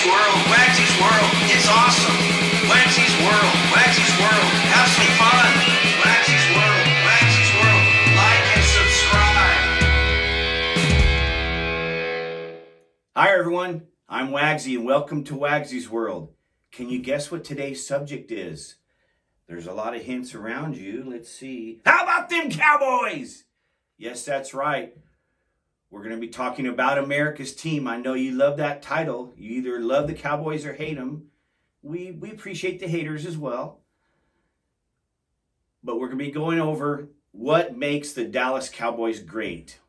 WAGSY'S World, WAGSY'S World, it's awesome. WAGSY'S World, WAGSY'S World, have some fun. WAGSY'S World, WAGSY'S World, like and subscribe. Hi everyone, I'm Wagsy and welcome to WAGSY'S World. Can you guess what today's subject is? There's a lot of hints around you. Let's see. How about them Cowboys? Yes, that's right. We're going to be talking about America's team. I know you love that title. You either love the Cowboys or hate them. We appreciate the haters as well. But we're going to be going over what makes the Dallas Cowboys great.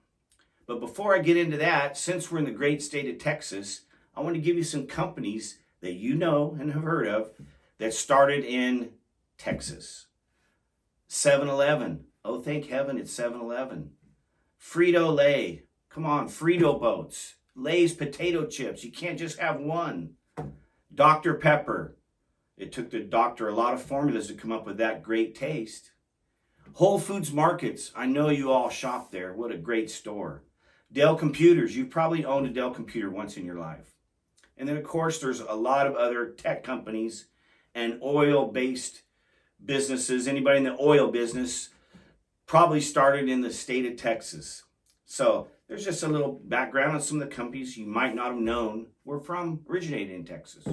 But before I get into that, since we're in the great state of Texas, I want to give you some companies that you know and have heard of that started in Texas. 7-Eleven. Oh, thank heaven it's 7-Eleven. Frito-Lay. Come on, Frito boats. Lay's potato chips. You can't just have one. Dr. Pepper. It took the doctor a lot of formulas to come up with that great taste. Whole Foods Markets. I know you all shop there. What a great store. Dell Computers. You've probably owned a Dell computer once in your life. And then, of course, there's a lot of other tech companies and oil-based businesses. Anybody in the oil business probably started in the state of Texas. So there's just a little background on some of the companies you might not have known originated in Texas.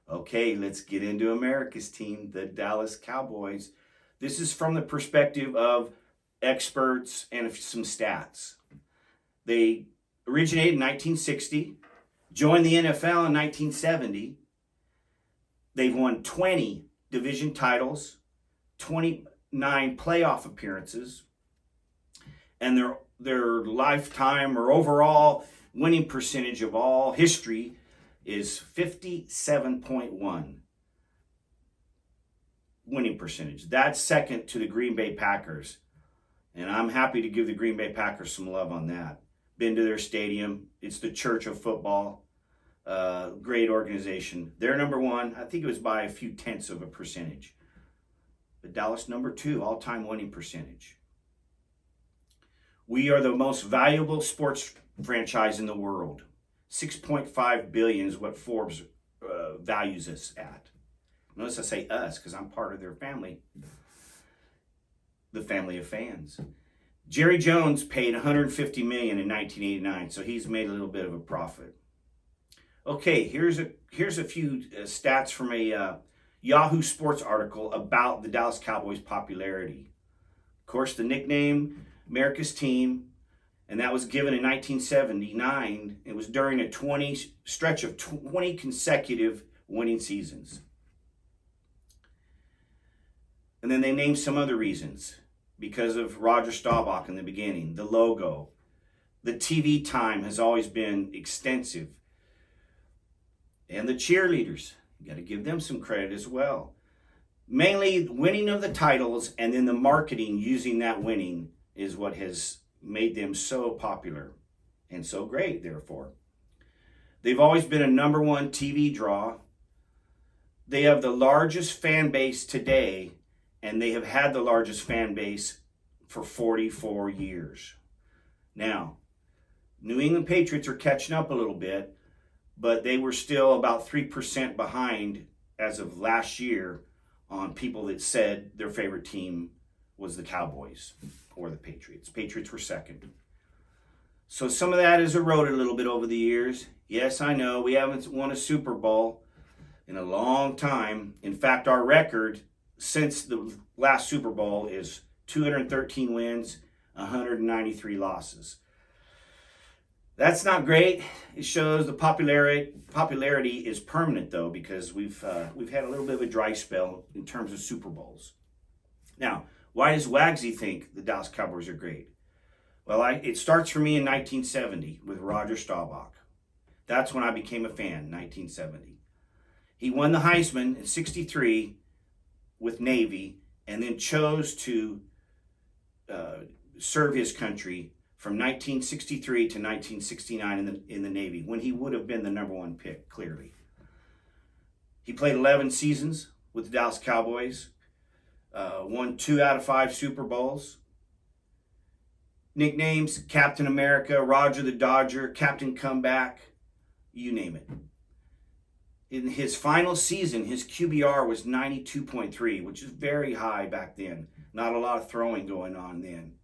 Okay, let's get into America's team, the Dallas Cowboys. This is from the perspective of experts and some stats. They originated in 1960, joined the NFL in 1970. They've won 20 division titles, 29 playoff appearances, and their lifetime or overall winning percentage of all history is 57.1 winning percentage. That's second to the Green Bay Packers. And I'm happy to give the Green Bay Packers some love on that. Been to their stadium. It's the church of football. Great organization. They're number one. I think it was by a few tenths of a percentage. But Dallas number two, all-time winning percentage. We are the most valuable sports franchise in the world. 6.5 billion is what Forbes values us at. Notice I say us because I'm part of their family. The family of fans. Jerry Jones paid $150 million in 1989, so he's made a little bit of a profit. Okay, here's a few stats from a Yahoo Sports article about the Dallas Cowboys' popularity. Of course, the nickname America's team, and that was given in 1979. It was during a stretch of 20 consecutive winning seasons. And then they named some other reasons because of Roger Staubach in the beginning, the logo. The TV time has always been extensive. And the cheerleaders, you got to give them some credit as well. Mainly winning of the titles and then the marketing using that winning is what has made them so popular and so great, therefore. They've always been a number one TV draw. They have the largest fan base today, and they have had the largest fan base for 44 years. Now, New England Patriots are catching up a little bit, but they were still about 3% behind as of last year on people that said their favorite team was the Cowboys or the Patriots. Patriots were second. So some of that has eroded a little bit over the years. Yes, I know we haven't won a Super Bowl in a long time. In fact, our record since the last Super Bowl is 213 wins, 193 losses. That's not great. It shows the popularity is permanent, though, because we've had a little bit of a dry spell in terms of Super Bowls. Now, why does Wagsy think the Dallas Cowboys are great? Well, it starts for me in 1970 with Roger Staubach. That's when I became a fan, 1970. He won the Heisman in 63 with Navy and then chose to serve his country from 1963 to 1969 in the Navy, when he would have been the number one pick, clearly. He played 11 seasons with the Dallas Cowboys, won 2 out of 5 Super Bowls. Nicknames, Captain America, Roger the Dodger, Captain Comeback, you name it. In his final season, his QBR was 92.3, which is very high back then. Not a lot of throwing going on then.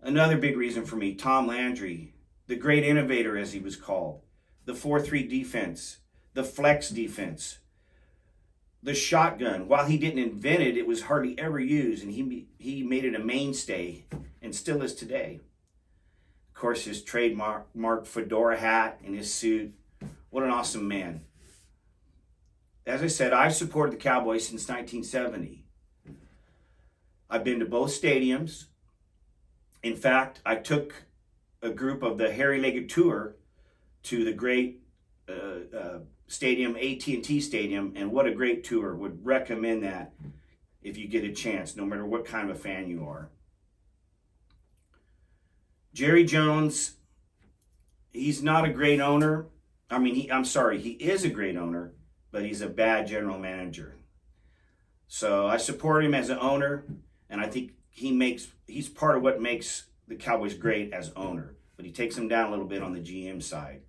Another big reason for me, Tom Landry, the great innovator as he was called, the 4-3 defense, the flex defense, the shotgun. While he didn't invent it, it was hardly ever used, and he made it a mainstay and still is today. Of course, his trademark fedora hat and his suit. What an awesome man. As I said, I've supported the Cowboys since 1970. I've been to both stadiums. In fact, I took a group of the hairy-legged tour to the great stadium, AT&T Stadium, and what a great tour. Would recommend that if you get a chance, no matter what kind of a fan you are. Jerry Jones, he's not a great owner. I mean, he is a great owner, but he's a bad general manager. So I support him as an owner, and I think he's part of what makes the Cowboys great as owner, but he takes them down a little bit on the GM side.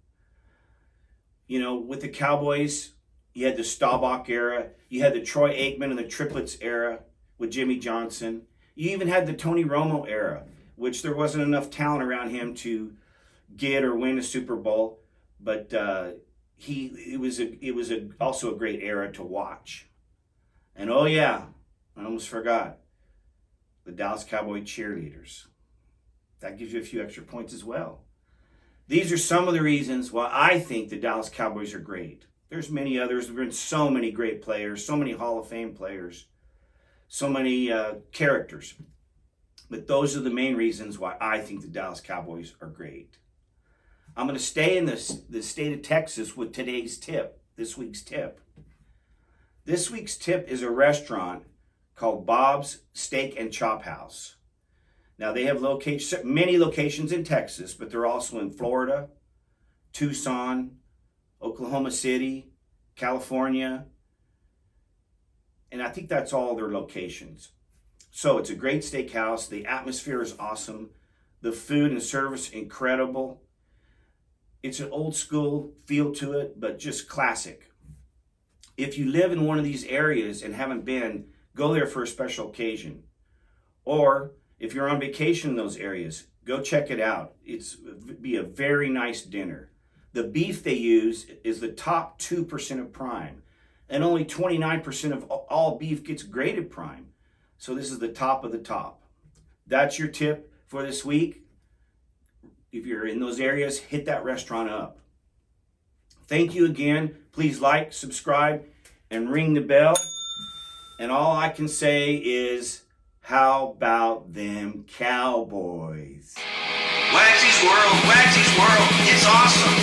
You know, with the Cowboys, you had the Staubach era, you had the Troy Aikman and the Triplets era with Jimmy Johnson. You even had the Tony Romo era, which there wasn't enough talent around him to get or win a Super Bowl, but it was also a great era to watch. And oh yeah, I almost forgot, the Dallas Cowboy cheerleaders. That gives you a few extra points as well. These are some of the reasons why I think the Dallas Cowboys are great. There's many others. There have been so many great players, so many Hall of Fame players, so many characters. But those are the main reasons why I think the Dallas Cowboys are great. I'm going to stay in the state of Texas with today's tip, this week's tip. This week's tip is a restaurant called Bob's Steak and Chop House. Now, they have many locations in Texas, but they're also in Florida, Tucson, Oklahoma City, California, and I think that's all their locations. So it's a great steakhouse. The atmosphere is awesome. The food and service, incredible. It's an old school feel to it, but just classic. If you live in one of these areas and haven't been, go there for a special occasion. Or if you're on vacation in those areas, go check it out. It'd be a very nice dinner. The beef they use is the top 2% of prime, and only 29% of all beef gets graded prime. So this is the top of the top. That's your tip for this week. If you're in those areas, hit that restaurant up. Thank you again. Please like, subscribe, and ring the bell. And all I can say is, how about them Cowboys? WAGSY'S World, it's awesome.